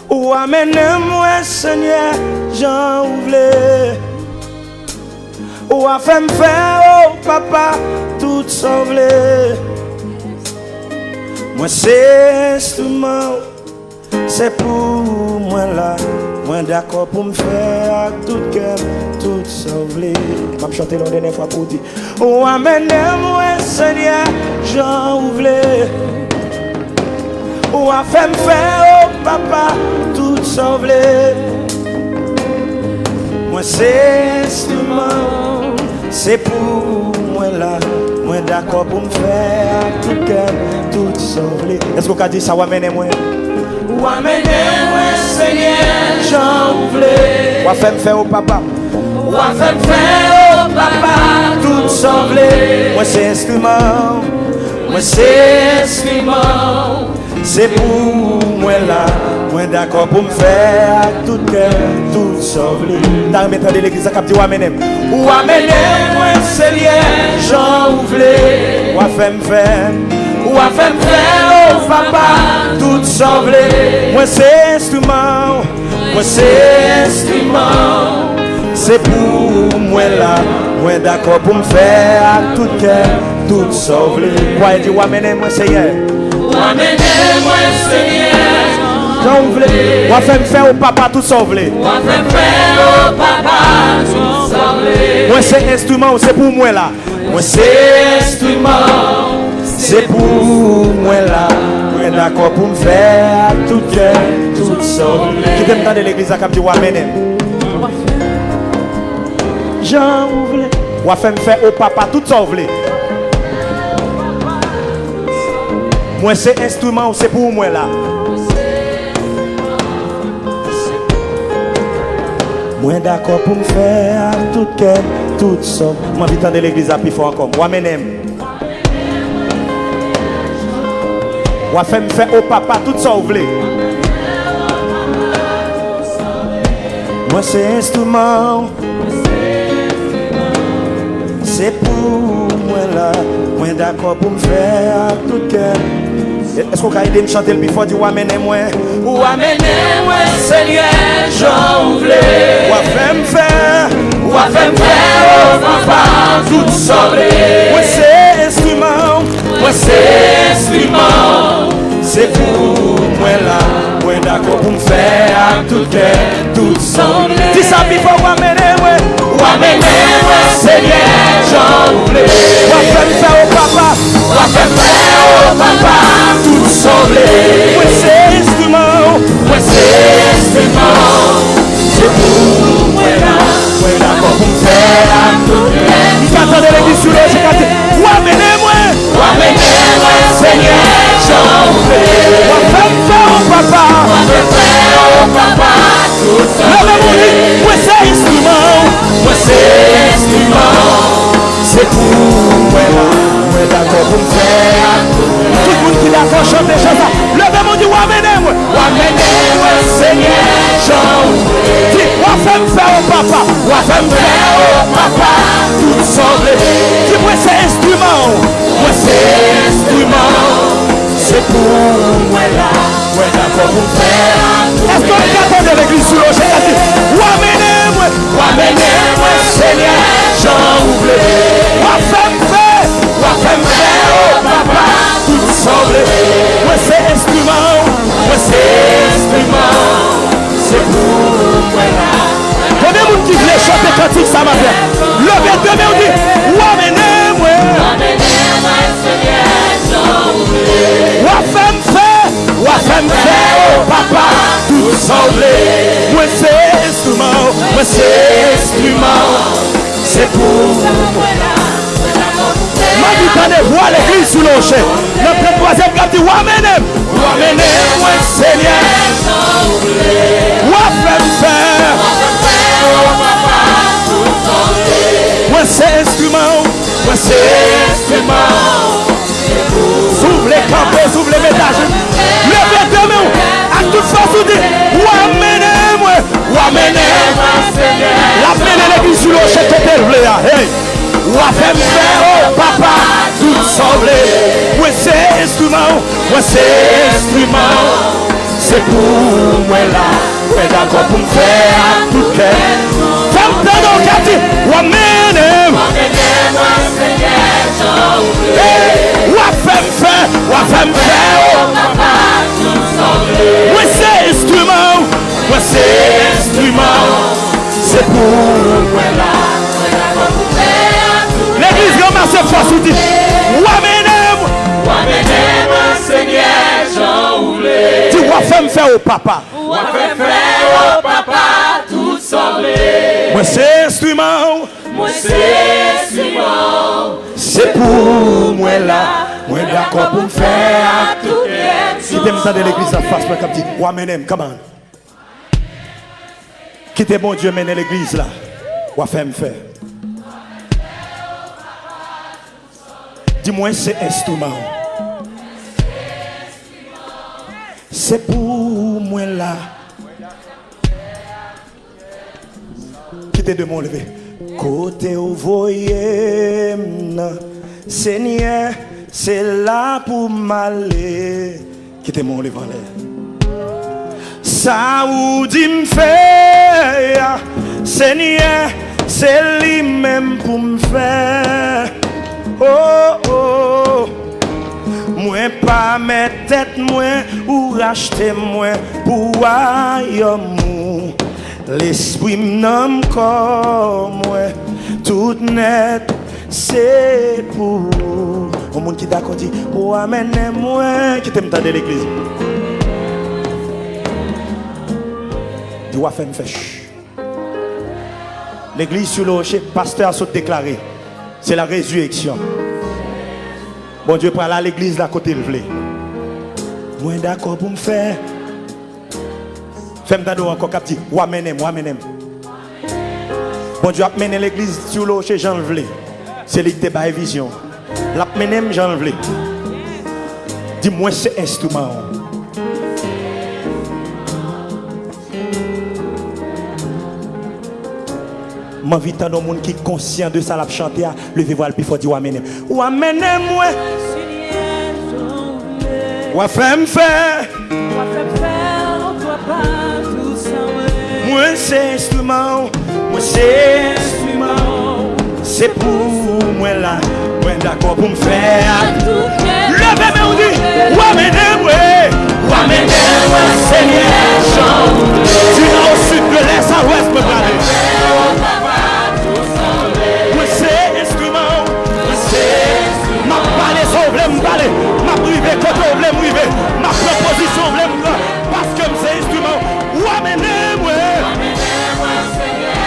Ou amenez-moi, Seigneur, j'en ouvre. Ou a fait me faire, oh papa, tout sauver. Moi c'est instrument, c'est pour moi là. Moi d'accord pour me faire tout cœur, tout sauver. Je vais chanter la dernière fois pour dire. Ou amenez-moi, Seigneur, j'en ouvre. Ou a fait me faire, oh papa, tout sauver. Moi c'est instrument, c'est pour moi là. Moi d'accord pour me faire tout cœur, tout sauver. Est-ce qu'on a dit ça ou amenez-moi? Ou amenez-moi, Seigneur, j'en ouvre. Ou a fait me faire au papa. Ou a fait me faire au papa, tout sauver. Moi c'est instrument, moi c'est instrument. C'est pour moi là, moi d'accord pour me faire tout cœur, tout sauver. Dans le maître de l'église, ça capte ou amenez-moi. Ou amenez-moi, Seigneur, j'en ouvre. Ou a fait me faire, ou a fait me faire, oh papa, tout sauver. Moi c'est instrument, moi c'est instrument. C'est pour moi là, moi d'accord pour me faire tout cœur, tout sauver. Quoi il dit ou amenez-moi, Seigneur. Amenez-moi, Seigneur, j'en ouvre. Ou a fait me faire au papa tout sauver. Ou a fait me faire au papa tout sauver. Moi c'est instrument, c'est pour moi là. Moi c'est instrument, c'est pour moi là. Moi d'accord pour me faire tout cœur, tout sauver. Qui t'aime dans l'église à Capti ou amenez-moi. J'en ouvre. Ou a fait me faire au papa tout sauver. Moi c'est instrument, c'est pour moi là. Moi d'accord pour me faire tout cœur, tout sauve. Moi vite de l'église à plus fort encore. Moi m'aime. Moi fait me faire au papa tout sauver. Moi c'est instrument, c'est pour moi là. Moi d'accord pour me faire tout cœur. Est-ce qu'on peut aider me chanter le plus fort du ou amenez-moi? Ou amenez-moi, Seigneur, j'en ouvre. Ou a fait me faire, ou a fait me faire, oh papa, tout sauver. Moi c'est instrument, moi c'est instrument. C'est pour moi là, moi d'accord pour me faire tout cœur, tout sauver. Dis ça plus fort ou amenez-moi? Ou amenez-moi, Seigneur, j'en ouvre. Ou a fait me faire au papa, ou a fait me faire, oh papa, tout sauver. Moi c'est instrument, moi c'est instrument. C'est pour moi là, moi d'accord pour me faire tout cœur. Il t'attend de l'église sur le G4. Ou amenez-moi, Seigneur, j'en ouvre. Ou a fait me faire au papa, ou a fait me faire, oh papa, tout sauver. Moi c'est instrument, moi c'est instrument. c'est pour moi là, moi d'accord pour me faire. Tout le monde qui d'accord chante des chansons. Levez-moi du ou amenez-moi. Ou amenez-moi, Seigneur, j'en ouvre. Dis, ou a fait me faire au papa, ou a fait me faire, oh papa, tout sauver. Dis, moi c'est instrument, moi c'est instrument. C'est pour moi là, moi d'accord pour me faire. Est-ce qu'on faire. est de l'église sur le G4? Ou amenez-moi, Seigneur, j'en ouvre. ou a fait me faire, ou a fait me faire, oh papa, tout sauver. moi c'est instrument, moi c'est instrument. C'est pour moi là. Donnez-moi qui voulait chanter cantique ça m'a fait. Levez deux mains, on dit, ou amenez-moi, Seigneur, j'en ouvre. ou a fait me faire, oh papa, tout sauver. moi c'est instrument, moi c'est instrument, c'est pour moi là. ma vie t'en est voir l'église sous l'ocher. Notre troisième garde dit, ou amenez-moi, Seigneur, ou a fait me faire, moi c'est instrument, moi c'est instrument. S'ouvre les campés, s'ouvre les ménages. Levez deux mains, à toute force, vous dites, ou amenez-moi, Seigneur. la peine de l'église sous l'ocher, côté le blé, hey. Ou a fait me faire, oh papa, tout sauver. Moi c'est instrument, moi c'est instrument. c'est pour moi là. Ouais, d'accord pour me faire tout cœur. Femme de nos quartiers, ouais, m'aime. Ouais, femme fait, ouais, c'est instrument, ouais, c'est instrument. C'est pour moi là. L'église ramasse force ou dit, ouais, m'aime. Seigneur Jean Oulé. Tu vois, femme fait au papa. Tout semblé. Moi, c'est instrument. Moi c'est Simon. C'est pour moi là. Moi, d'accord pour me faire. Qui t'aime ça de l'église en face, moi, comme dit, ouais, m'aime, come on. Qui t'aime bon Dieu mener l'église là. Ouais, femme fait. Dis-moi, c'est instrument. C'est pour moi là. Qui t'est de mon levé. Côté où voyez, Seigneur, c'est là pour m'aller. Qui t'est mon levé en l'air. Ça ou dit me faire, Seigneur, c'est lui-même pour me faire. Oh oh. Moi pas mettre tête moi ou racheter moi pour amour. L'esprit m'nomme comme moi tout net c'est pour au monde qui d'accord dit oh amen moi qui t'aime de l'église. Doit faire me fèche. L'église sur le rocher pasteur a sauté déclaré c'est la résurrection. Bon Dieu, pour aller à l'église là côté le vle. Moi d'accord pour me faire. Fais-moi d'ado encore cap dit, ou amenem. Bon Dieu a mené l'église sur l'eau chez Jean Vlé. C'est lui qui te baille vision. L'a mené Jean Vlé. Dis-moi c'est instrument. M'invite à nos monde qui est conscient de ça l'a chanter levez-vous le plus fort dit ou amenem. Ou amenem moi. Ou femme faire. Moi c'est instrument, c'est pour moi là, moi d'accord pour me faire. Levez-moi on dit, ou amenez-moi, Seigneur Jean. Du nord au sud, de l'est à l'ouest, me parler. Moi c'est instrument, ma parler, ça voulait me parler, ma privé, quand on voulait me priver, ma proposition voulait me prendre, parce que c'est instrument, ou amenez-moi.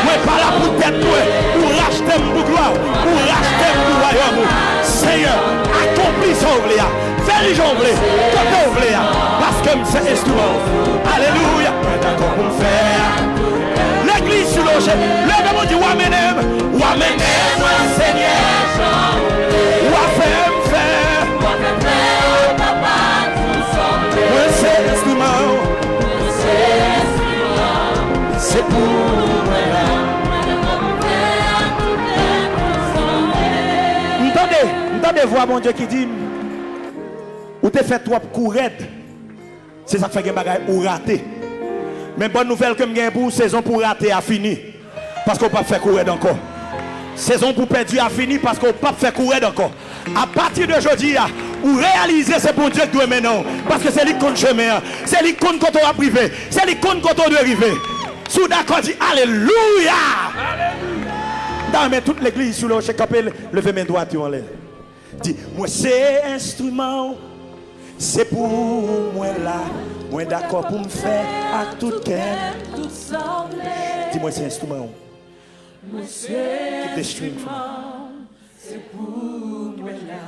Moi pas là pour tête moi, pour racheter pour gloire, pour racheter pour royaume. Seigneur, accomplis son voulé, fais-le j'en voulais, quand on voulait, parce que c'est instrument. Alléluia, d'accord pour me faire. L'église sur le rocher, levez-moi dit ou amenez-moi, Seigneur. Ou faire me faire. Moi c'est instrument. C'est pour moi là. M'entendez voir mon Dieu qui dit ou te fait trop courir. C'est ça qui fait que bagaille ou rater. Mais bonne nouvelle que m'gagne pour saison pour rater a fini parce qu'on pas fait courir encore. Saison pour perdu a fini parce qu'on pas fait courir encore. À partir de aujourd'hui ou réaliser c'est pour Dieu que doit maintenant parce que c'est lui qui compte chemin, c'est lui qui compte quand on va privé, c'est lui qui compte quand on doit arriver. Sous d'accord dit alléluia. Dans mais toute l'église sur le rocher capé lever mes doigts en l'air. Dit moi c'est instrument. C'est pour moi là. Moi d'accord pour me faire à tout cœur. Dis-moi c'est instrument. Moi c'est instrument. C'est pour moi là.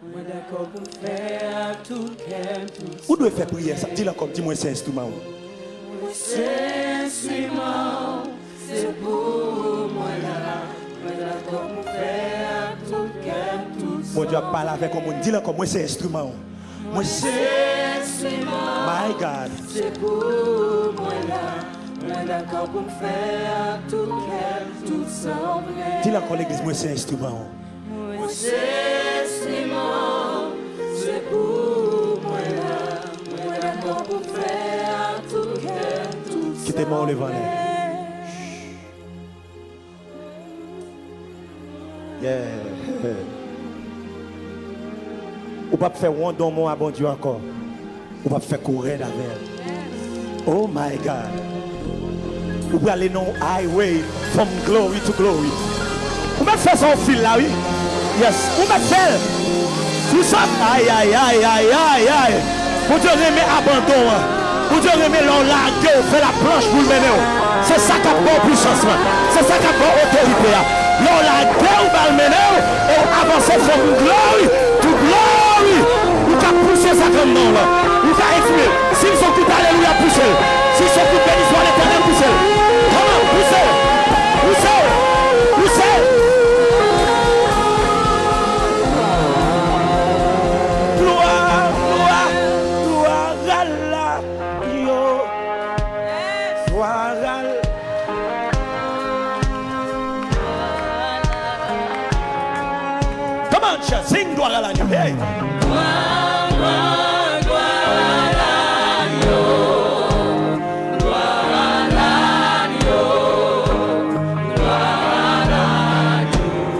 Moi d'accord pour me faire à tout cœur. Où doit faire prière ça? Dis-le comme dis-moi c'est instrument. C'est instrument, c'est pour moi là. Moi d'accord pour faire à tout cœur. Mon Dieu parle avec moi. Dis-le comme moi c'est instrument. Moi c'est instrument. My God. C'est pour moi là. Moi d'accord pour faire à tout cœur, tout semblé. Dis-le comme l'église moi c'est instrument. Moi c'est instrument. C'est pour moi là. Moi d'accord pour faire. quitter moi, on les valait. Yeah. Ou pas faire un don mon à bon Dieu encore. Ou pas faire courir avec. Oh my God. Ou pas aller dans highway from glory to glory. Ou pas faire son fil là, oui. Yes. Ou pas faire. Tout ça. Aïe, aïe, aïe, aïe, aïe, aïe. Pour Dieu remet abandon. Pour Dieu remet l'on largué, fait la planche pour le mener. C'est ça qui a bon puissance. C'est ça qui a bon autorité. L'on largué ou va le mener. Et avancer from glory to glory. Ou qu'à pousser ça comme nom là. Ou qu'à influer. S'ils sont tout alléluia, poussez. S'ils sont tout bénis, soit l'éternel, poussez. Comment? Poussez. Poussez. Poussez. Gloire, gloire, gloire à l'agneau. Gloire à l'agneau. Come on, church, sing gloire à l'agneau. Hey.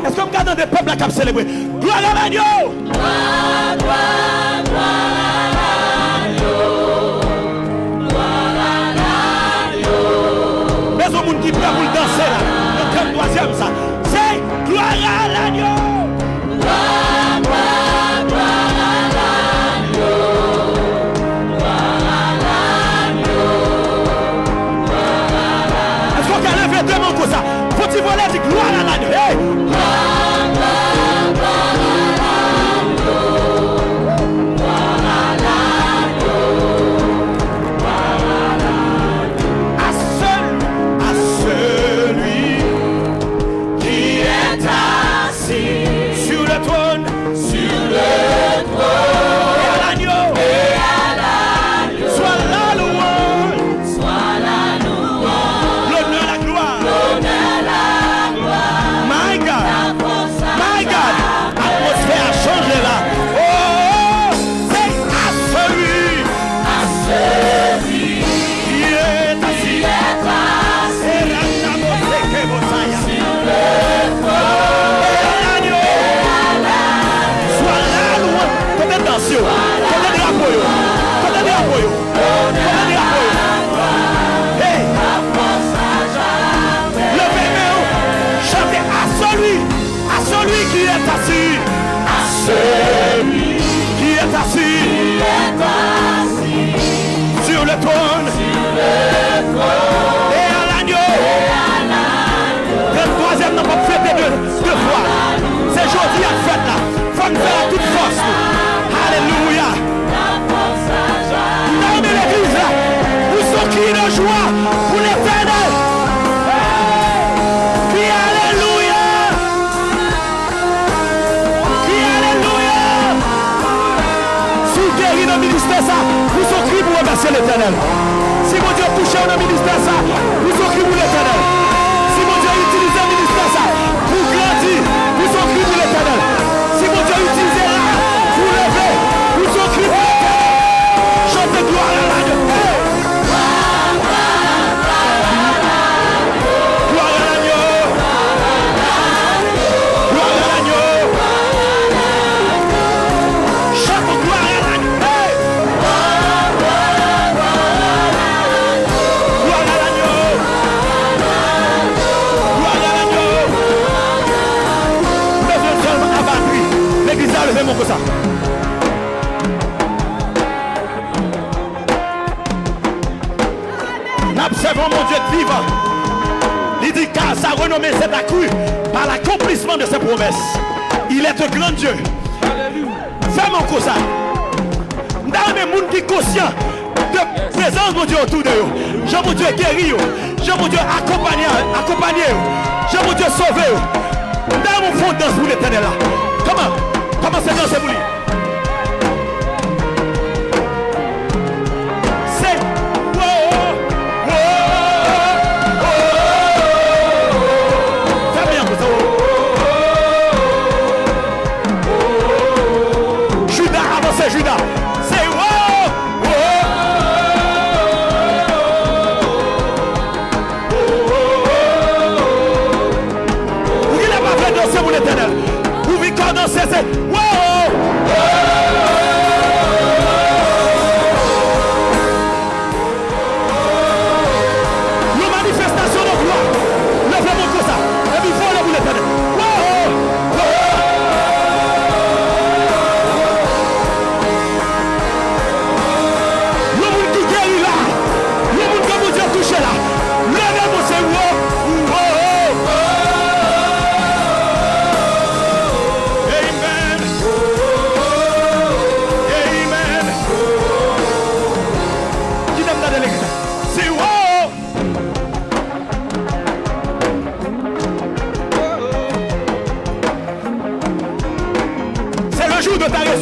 Est-ce qu'on regarde des peuples qui ont célébré? Gloire à l'agneau! Gloire, gloire, gloire à l'agneau! Gloire à l'agneau! Mais au monde qui peut vous le danser là, le 33e ça, c'est gloire à l'agneau! Gloire, gloire, gloire à l'agneau! Gloire à l'agneau! Gloire à l'agneau! Est-ce qu'on peut lever deux mains comme ça? Faut-il voler dire gloire à l'agneau? Hey! Sur le trône et à l'agneau. 23e n'a pas fêté deux fois. C'est aujourd'hui à fête là. Faut nous faire à toute force. Alléluia. Dans l'église là, nous sommes qui de joie pour l'éternel. Qui alléluia. Qui alléluia. Si vous guérissez dans le ministère ça, vous sommes qui pour remercier l'éternel. Si mon Dieu touche dans le ministère ça, vous sommes qui pour l'éternel. Si mon Dieu utilise le ministère ça, pour grandir, vous sommes qui pour l'éternel. Si mon Dieu utilise là, pour lever, vous sommes qui pour l'éternel. Chantez gloire à l'agneau. Gloire à l'agneau. Gloire à l'agneau. Chante gloire à l'agneau. Gloire à l'agneau. Gloire à l'agneau. Nous sommes abattus. L'église a levé mon comme ça. Observons mon Dieu vivant. Il dit car sa renommée s'est accrue par l'accomplissement de ses promesses. Il est un grand Dieu. Fais mon cosa. Dans les gens qui sont conscients de la présence de mon Dieu autour de eux. Jean mon Dieu guéri. Jean mon Dieu accompagné. Jean mon Dieu sauvé. Dans mon fond danse pour l'éternel là. Comment c'est danser pour lui? Judas, c'est wow, wow.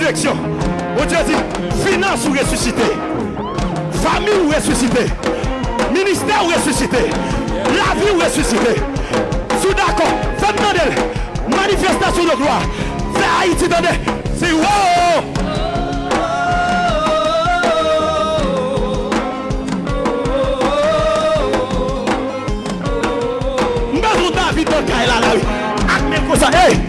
direction. Bon Dieu dit, finance ou ressuscité, famille ou ressuscité, ministère ou ressuscité, la vie ou ressuscité. Sous d'accord, faites d'elle, manifestation de gloire. Fais Haïti d'elle, c'est wow! David dans le cas là, oui. Comme ça, hey!